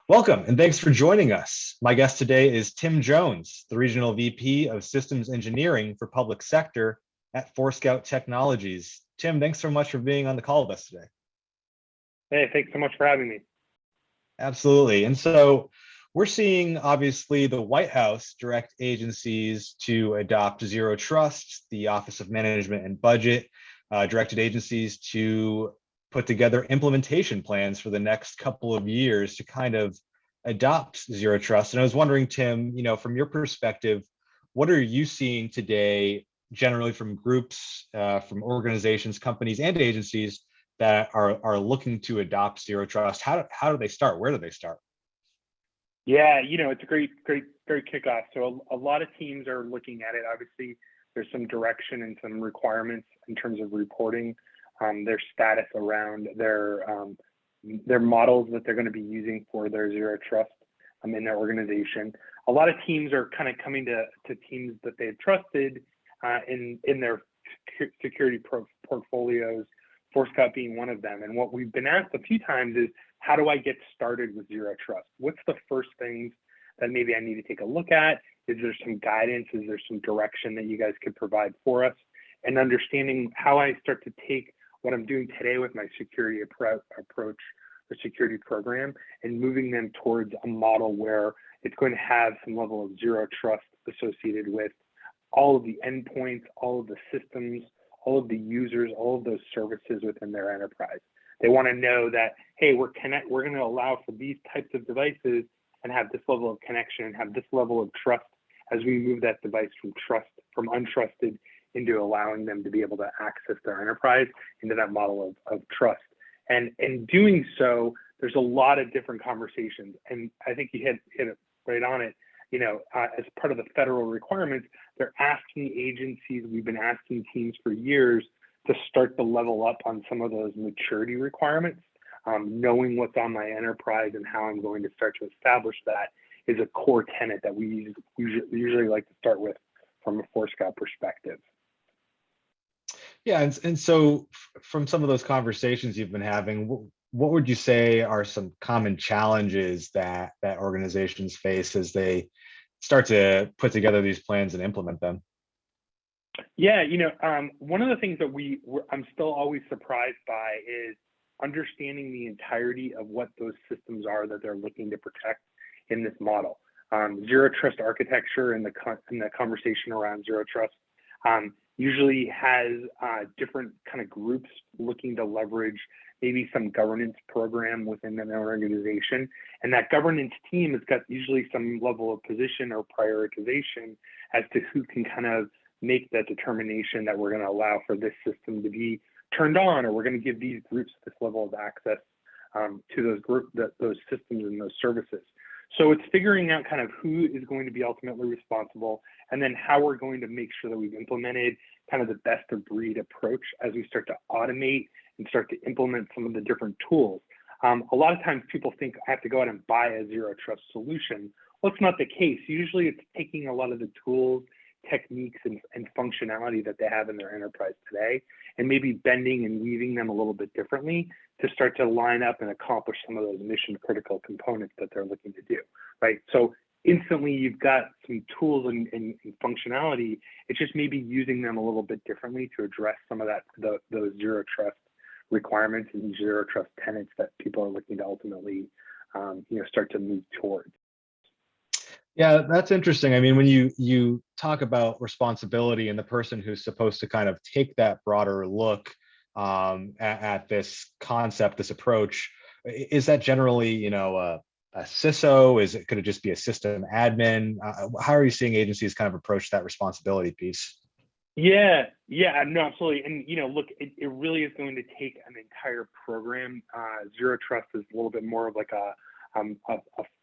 Welcome, and thanks for joining us. My guest today is Tim Jones, the Regional VP of Systems Engineering for Public Sector at Forescout Technologies. Tim, thanks so much for being on the call with us today. Hey, thanks so much for having me. Absolutely. And so we're seeing, obviously, the White House direct agencies to adopt Zero Trust. The Office of Management and Budget directed agencies to put together implementation plans for the next couple of years to kind of adopt Zero Trust. And I was wondering, Tim, from your perspective, what are you seeing today generally from groups, from organizations, companies, and agencies that are looking to adopt Zero Trust? How do they start? Where do they start? Yeah, it's a great kickoff. So a lot of teams are looking at it. Obviously, there's some direction and some requirements in terms of reporting their status around their models that they're going to be using for their Zero Trust in their organization. A lot of teams are kind of coming to teams that they've trusted in their security portfolios, Forescout being one of them. And what we've been asked a few times is, how do I get started with Zero Trust? What's the first things that maybe I need to take a look at? Is there some guidance? Is there some direction that you guys could provide for us? And understanding how I start to take what I'm doing today with my security approach or security program and moving them towards a model where it's going to have some level of Zero Trust associated with all of the endpoints, all of the systems, all of the users, all of those services within their enterprise. They want to know that, hey, we're going to allow for these types of devices and have this level of connection and have this level of trust as we move that device from untrusted into allowing them to be able to access their enterprise into that model of trust. And in doing so, there's a lot of different conversations. And I think you hit it right on it. As part of the federal requirements, they're asking agencies, we've been asking teams for years to start to level up on some of those maturity requirements. Knowing what's on my enterprise and how I'm going to start to establish that is a core tenet that we usually like to start with from a Forescout perspective. Yeah, and so from some of those conversations you've been having, what would you say are some common challenges that organizations face as they start to put together these plans and implement them? Yeah, one of the things that I'm still always surprised by is understanding the entirety of what those systems are that they're looking to protect in this model. Zero Trust architecture and the conversation around Zero Trust usually has different kind of groups looking to leverage maybe some governance program within an organization. And that governance team has got usually some level of position or prioritization as to who can kind of make that determination that we're going to allow for this system to be turned on, or we're going to give these groups this level of access to those systems and those services. So it's figuring out kind of who is going to be ultimately responsible, and then how we're going to make sure that we've implemented kind of the best of breed approach as we start to automate and start to implement some of the different tools. A lot of times people think I have to go out and buy a Zero Trust solution. Well, it's not the case. Usually it's taking a lot of the tools, techniques, and functionality that they have in their enterprise today, and maybe bending and weaving them a little bit differently to start to line up and accomplish some of those mission critical components that they're looking to do, right? So instantly you've got some tools and functionality. It's just maybe using them a little bit differently to address some of those Zero Trust requirements and Zero Trust tenets that people are looking to ultimately start to move towards. Yeah, that's interesting. I mean, when you talk about responsibility and the person who's supposed to kind of take that broader look at this concept, this approach, is that generally, a CISO? Could it just be a system admin? How are you seeing agencies kind of approach that responsibility piece? Yeah, no, absolutely. And look, it really is going to take an entire program. Zero Trust is a little bit more of like a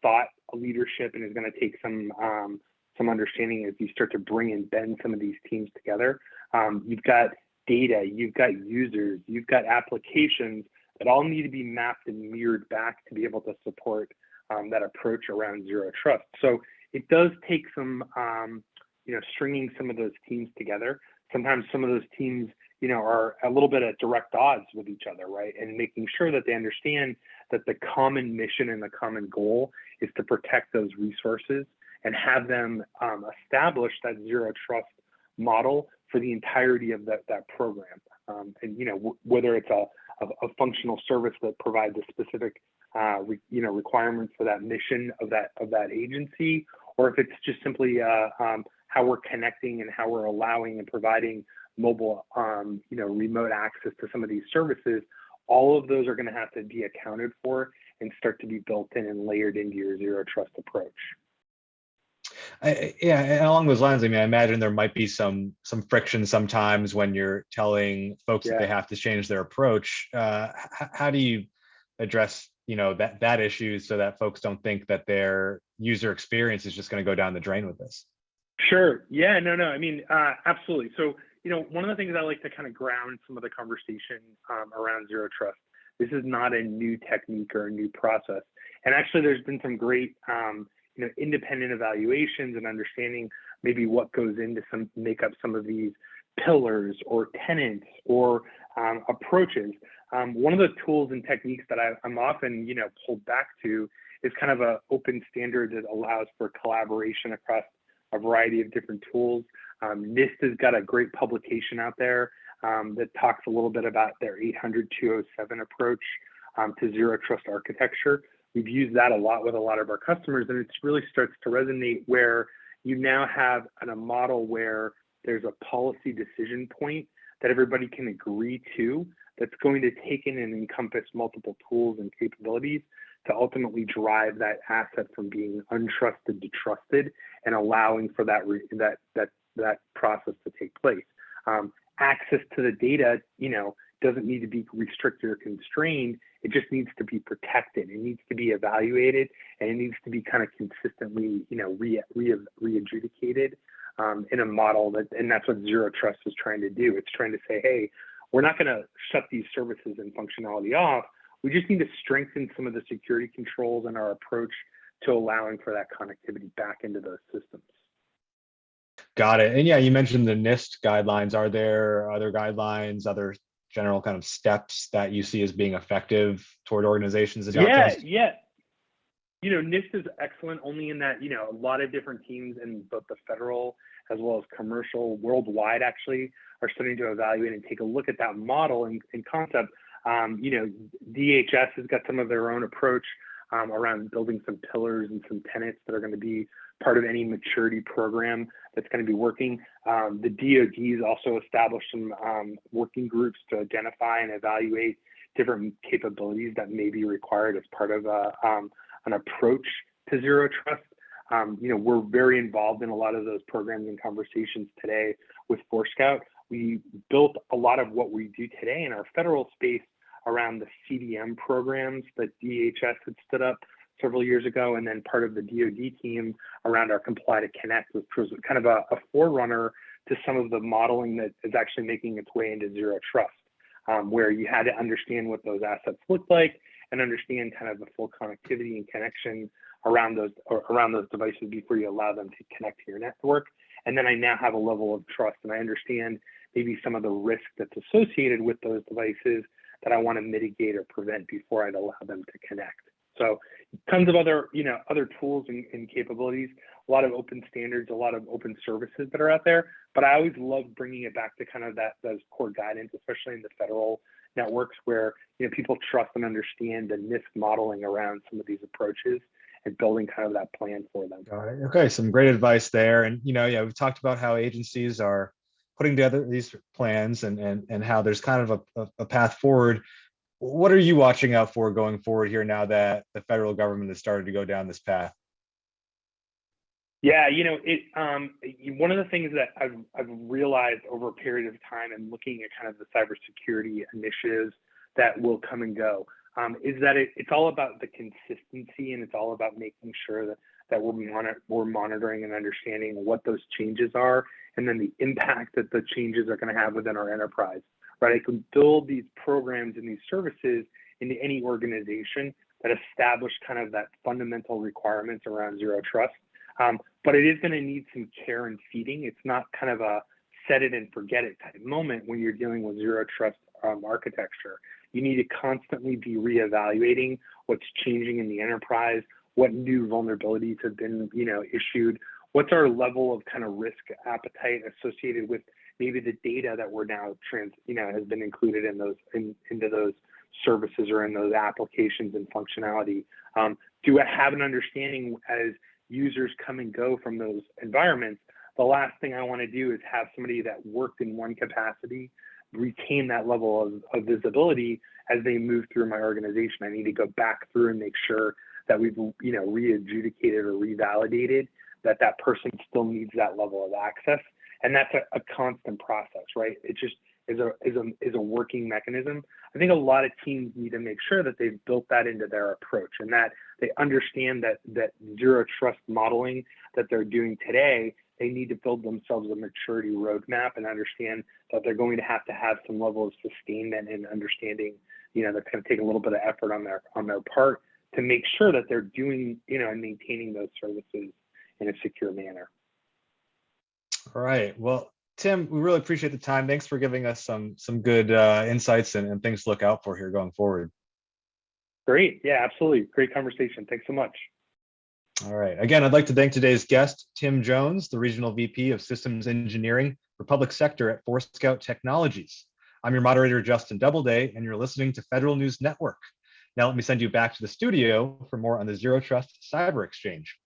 thought, a leadership, and is going to take some understanding as you start to bring and bend some of these teams together. You've got data, you've got users, you've got applications that all need to be mapped and mirrored back to be able to support that approach around Zero Trust. So it does take some stringing some of those teams together. sometimes some of those teams, are a little bit at direct odds with each other, right? And making sure that they understand that the common mission and the common goal is to protect those resources and have them establish that zero trust model for the entirety of that program. And whether it's a functional service that provides a specific requirements for that mission of that agency, or if it's just simply how we're connecting and how we're allowing and providing mobile, remote access to some of these services. All of those are going to have to be accounted for and start to be built in and layered into your zero trust approach. Yeah, and along those lines, I mean, I imagine there might be some friction sometimes when you're telling folks that they have to change their approach. How do you address, that issue so that folks don't think that their user experience is just going to go down the drain with this? Sure. Yeah. No. I mean, absolutely. So, one of the things I like to kind of ground some of the conversation around zero trust. This is not a new technique or a new process, and actually, there's been some great independent evaluations and understanding maybe what goes into make up some of these pillars or tenets or approaches. One of the tools and techniques that I'm often, pulled back to is kind of an open standard that allows for collaboration across a variety of different tools. NIST has got a great publication out there that talks a little bit about their 800-207 approach to zero trust architecture. We've used that a lot with a lot of our customers, and it really starts to resonate where you now have a model where there's a policy decision point that everybody can agree to that's going to take in and encompass multiple tools and capabilities to ultimately drive that asset from being untrusted to trusted and allowing for that process to take place. Access to the data, doesn't need to be restricted or constrained. It just needs to be protected. It needs to be evaluated, and it needs to be kind of consistently, re-adjudicated in a model and that's what zero trust is trying to do. It's trying to say, hey, we're not going to shut these services and functionality off. We just need to strengthen some of the security controls in our approach to allowing for that connectivity back into those systems. Got it. And yeah, you mentioned the NIST guidelines. Are there other guidelines, other general kind of steps that you see as being effective toward organizations? Yeah. NIST is excellent only in that, a lot of different teams in both the federal as well as commercial worldwide actually are starting to evaluate and take a look at that model and concept. DHS has got some of their own approach around building some pillars and some tenets that are going to be part of any maturity program that's going to be working. The DoD has also established some working groups to identify and evaluate different capabilities that may be required as part of an approach to zero trust. We're very involved in a lot of those programs and conversations today with Forescout. We built a lot of what we do today in our federal space around the CDM programs that DHS had stood up several years ago, and then part of the DoD team around our Comply to Connect, which was kind of a forerunner to some of the modeling that is actually making its way into zero trust, where you had to understand what those assets look like and understand kind of the full connectivity and connection around those devices before you allow them to connect to your network. And then I now have a level of trust, and I understand maybe some of the risk that's associated with those devices that I want to mitigate or prevent before I'd allow them to connect. So tons of other tools and capabilities, a lot of open standards, a lot of open services that are out there. But I always love bringing it back to kind of those core guidance, especially in the federal networks where people trust and understand the NIST modeling around some of these approaches and building kind of that plan for them. Got it. Okay, some great advice there. And we've talked about how agencies are putting together these plans and how there's kind of a path forward. What are you watching out for going forward here now that the federal government has started to go down this path? Yeah, one of the things that I've realized over a period of time and looking at kind of the cybersecurity initiatives that will come and go is that it's all about the consistency, and it's all about making sure that we're monitoring and understanding what those changes are, and then the impact that the changes are going to have within our enterprise. Right, I can build these programs and these services into any organization that establish kind of that fundamental requirements around zero trust. But it is going to need some care and feeding. It's not kind of a set it and forget it type moment when you're dealing with zero trust architecture. You need to constantly be reevaluating what's changing in the enterprise, what new vulnerabilities have been, issued, what's our level of kind of risk appetite associated with maybe the data that we're now has been included in those into those services or in those applications and functionality. Do I have an understanding as users come and go from those environments? The last thing I want to do is have somebody that worked in one capacity retain that level of visibility as they move through my organization. I need to go back through and make sure that we've re-adjudicated or revalidated that that person still needs that level of access. And that's a constant process, right? It just is a working mechanism. I think a lot of teams need to make sure that they've built that into their approach and that they understand that zero trust modeling that they're doing today, they need to build themselves a maturity roadmap and understand that they're going to have some level of sustainment and understanding, that's going to take a little bit of effort on their part to make sure that they're doing, and maintaining those services in a secure manner. All right. Well, Tim, we really appreciate the time. Thanks for giving us some good insights and things to look out for here going forward. Great. Yeah, absolutely. Great conversation. Thanks so much. All right. Again, I'd like to thank today's guest, Tim Jones, the Regional VP of Systems Engineering for Public Sector at Forescout Technologies. I'm your moderator, Justin Doubleday, and you're listening to Federal News Network. Now let me send you back to the studio for more on the Zero Trust Cyber Exchange.